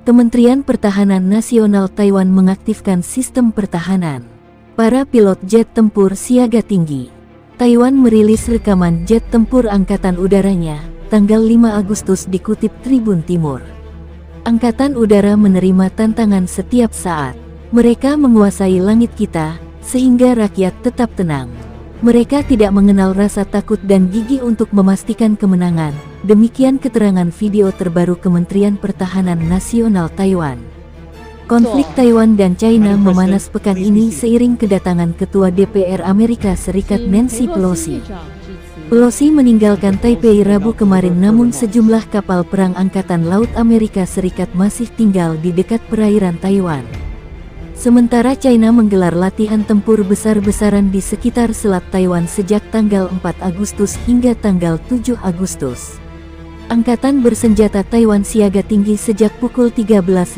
Kementerian Pertahanan Nasional Taiwan mengaktifkan sistem pertahanan. Para pilot jet tempur siaga tinggi. Taiwan merilis rekaman jet tempur Angkatan Udaranya, tanggal 5 Agustus dikutip Tribun Timur. Angkatan Udara menerima tantangan setiap saat. Mereka menguasai langit kita, sehingga rakyat tetap tenang. Mereka tidak mengenal rasa takut dan gigih untuk memastikan kemenangan. Demikian keterangan video terbaru Kementerian Pertahanan Nasional Taiwan. Konflik Taiwan dan China memanas pekan ini seiring kedatangan Ketua DPR Amerika Serikat Nancy Pelosi. Pelosi meninggalkan Taipei Rabu kemarin, namun sejumlah kapal perang Angkatan Laut Amerika Serikat masih tinggal di dekat perairan Taiwan. Sementara China menggelar latihan tempur besar-besaran di sekitar Selat Taiwan sejak tanggal 4 Agustus hingga tanggal 7 Agustus. Angkatan bersenjata Taiwan siaga tinggi sejak pukul 13.56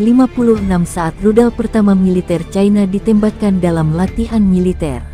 saat rudal pertama militer China ditembakkan dalam latihan militer.